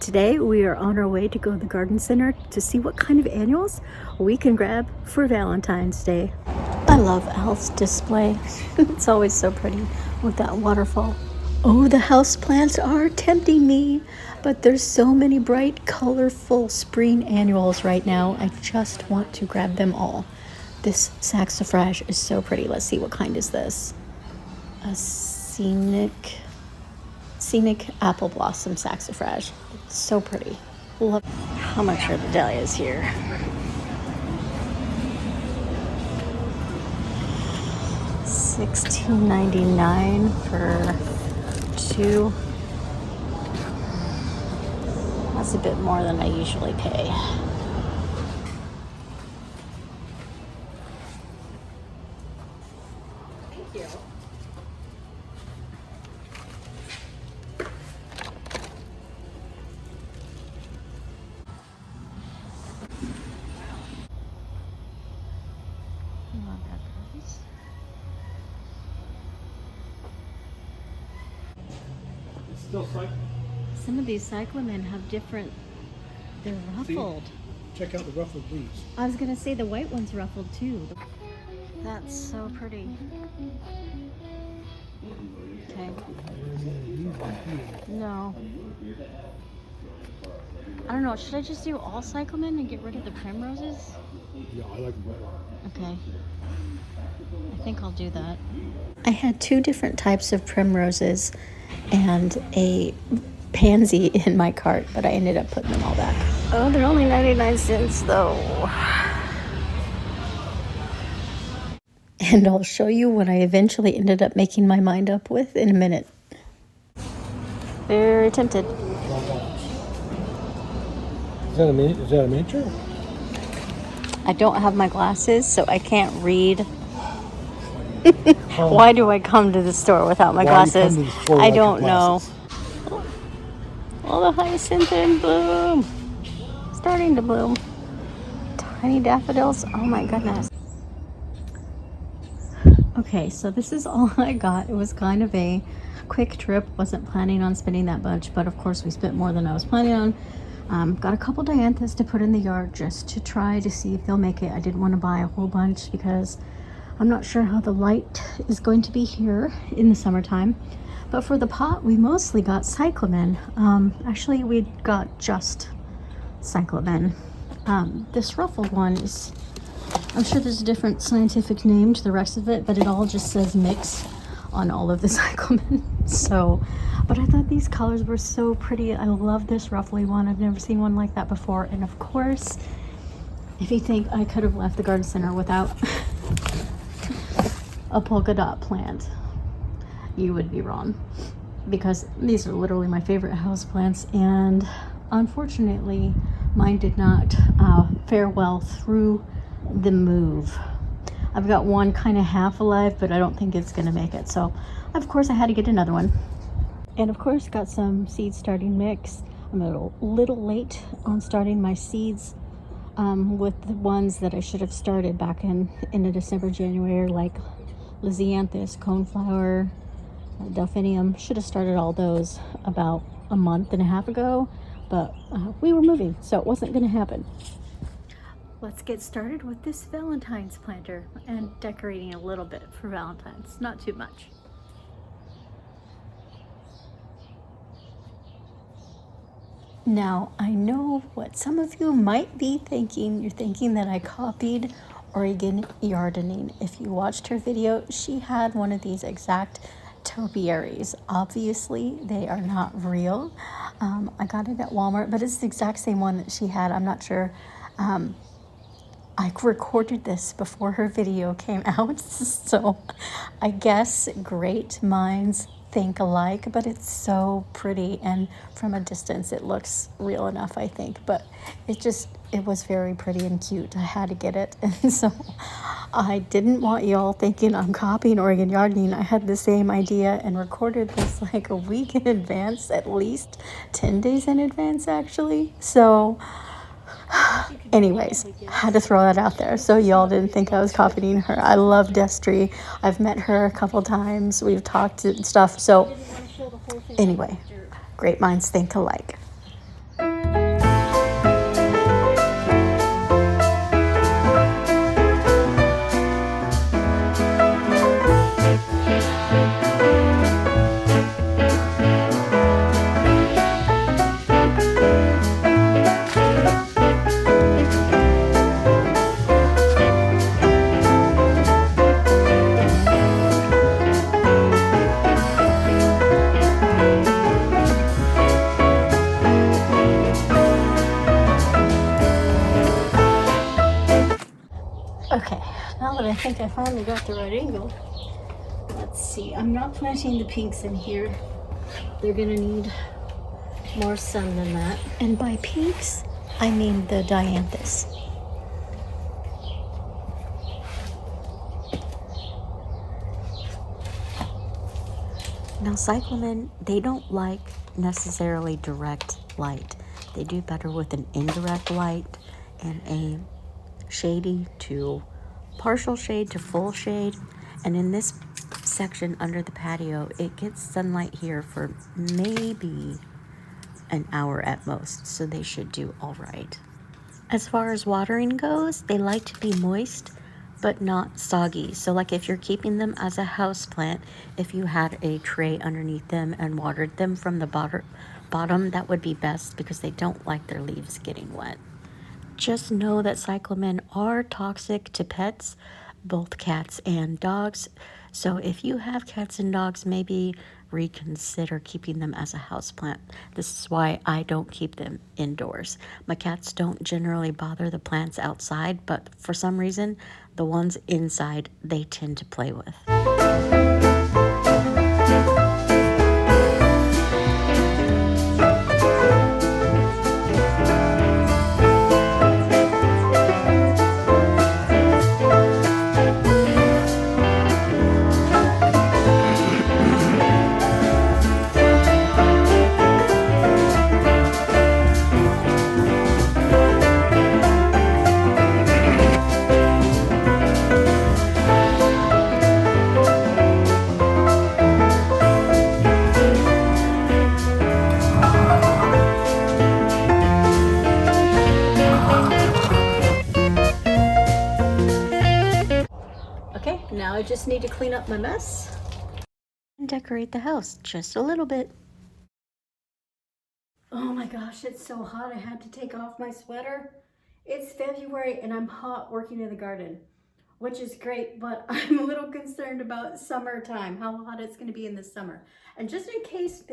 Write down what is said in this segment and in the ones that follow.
Today we are on our way to go to the garden center to see what kind of annuals we can grab for Valentine's Day. I love Al's display. It's always so pretty with that waterfall. Oh, the houseplants are tempting me, but there's so many bright, colorful spring annuals right now. I just want to grab them all. This saxifrage is so pretty. Let's see, what kind is this? A scenic apple blossom saxifrage. It's so pretty. Love. How much are the dahlias here? $16.99 for two. That's a bit more than I usually pay. Thank you. Still cycling. Some of these cyclamen have different, they're ruffled. Check out the ruffled leaves. I was gonna say the white one's ruffled too. That's so pretty. Okay. No. I don't know, should I just do all cyclamen and get rid of the primroses? Yeah, I like them better. Okay. I think I'll do that. I had two different types of primroses and a pansy in my cart, but I ended up putting them all back. Oh, they're only 99 cents though. And I'll show you what I eventually ended up making my mind up with in a minute. Very tempted. Is that a miniature? I don't have my glasses, so I can't read. Why do I come to the store without my glasses? I don't know. All the hyacinth in bloom. Starting to bloom. Tiny daffodils. Oh my goodness. Okay, so this is all I got. It was kind of a quick trip. Wasn't planning on spending that much, but of course we spent more than I was planning on. Got a couple dianthus to put in the yard just to try to see if they'll make it. I didn't want to buy a whole bunch because I'm not sure how the light is going to be here in the summertime. But for the pot, we mostly got cyclamen. Actually, we got just cyclamen. This ruffled one is, I'm sure there's a different scientific name to the rest of it, but it all just says mix on all of the cyclamen. So, but I thought these colors were so pretty. I love this ruffly one. I've never seen one like that before. And of course, if you think I could have left the garden center without a polka dot plant, you would be wrong, because these are literally my favorite house plants, and unfortunately mine did not fare well through the move. I've got one kind of half alive, but I don't think it's gonna make it, so of course I had to get another one. And of course got some seed starting mix. I'm a little late on starting my seeds with the ones that I should have started back in the December, January, like Lysianthus, coneflower, delphinium. Should have started all those about a month and a half ago, but we were moving, so it wasn't going to happen. Let's get started with this Valentine's planter and decorating a little bit for Valentine's, not too much. Now, I know what some of you might be thinking. You're thinking that I copied Oregon gardening. If you watched her video, she had one of these exact topiaries. Obviously, they are not real. I got it at Walmart, but it's the exact same one that she had. I'm not sure. I recorded this before her video came out, so I guess great minds think alike, but it's so pretty, and from a distance it looks real enough, I think. But it was very pretty and cute. I had to get it, and so I didn't want y'all thinking I'm copying Oregon gardening. I had the same idea and recorded this like a week in advance, at least 10 days in advance actually. So anyways, had to throw that out there so y'all didn't think I was copying her. I love Dexter. I've met her a couple times. We've talked and stuff. So anyway, great minds think alike. I think I finally got the right angle. Let's see. I'm not planting the pinks in here. They're gonna need more sun than that. And by pinks, I mean the dianthus. Now cyclamen, they don't like necessarily direct light. They do better with an indirect light and a shady to partial shade to full shade. And in this section under the patio, it gets sunlight here for maybe an hour at most, so they should do all right. As far as watering goes, they like to be moist but not soggy. So like if you're keeping them as a house plant, if you had a tray underneath them and watered them from the bottom, that would be best because they don't like their leaves getting wet. Just know that cyclamen are toxic to pets, both cats and dogs. So if you have cats and dogs, maybe reconsider keeping them as a houseplant. This is why I don't keep them indoors. My cats don't generally bother the plants outside, but for some reason, the ones inside they tend to play with. Okay, now I just need to clean up my mess and decorate the house just a little bit. Oh my gosh, it's so hot. I had to take off my sweater. It's February and I'm hot working in the garden, which is great, but I'm a little concerned about summertime, how hot it's going to be in the summer. And just in case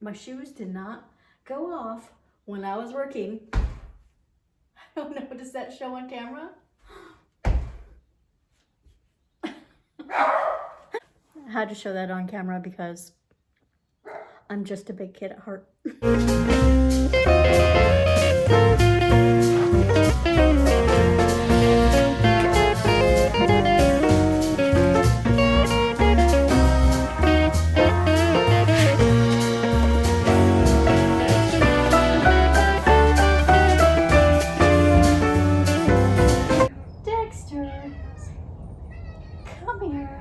my shoes did not go off when I was working. I don't know, does that show on camera? I had to show that on camera because I'm just a big kid at heart. Dexter, come here.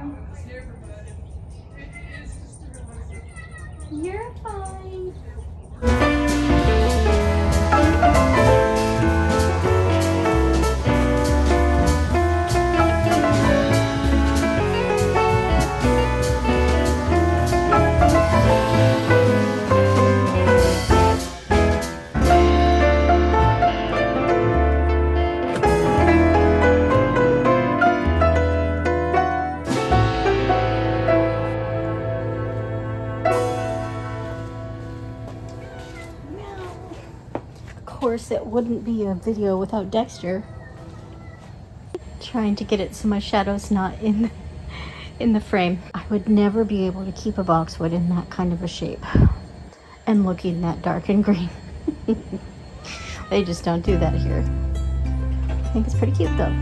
You're fine. Of course, it wouldn't be a video without Dexter. Trying to get it so my shadow's not in the frame. I would never be able to keep a boxwood in that kind of a shape and looking that dark and green. They just don't do that here. I think it's pretty cute though.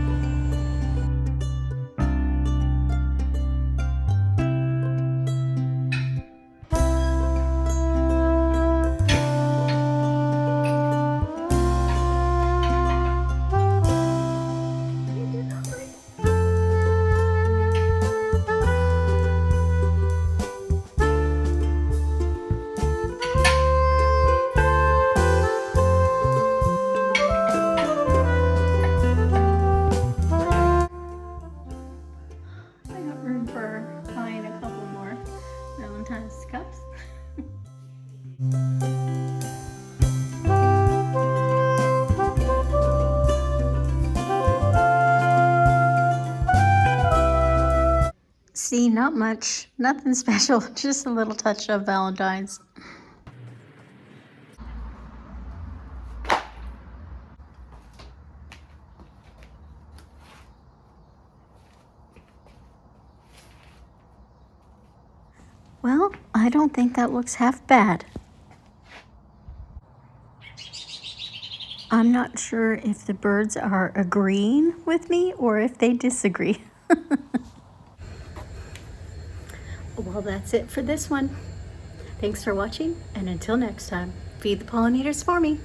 Valentine's cups. See, not much, nothing special, just a little touch of Valentine's. Well, I don't think that looks half bad. I'm not sure if the birds are agreeing with me or if they disagree. Well, that's it for this one. Thanks for watching, and until next time, feed the pollinators for me.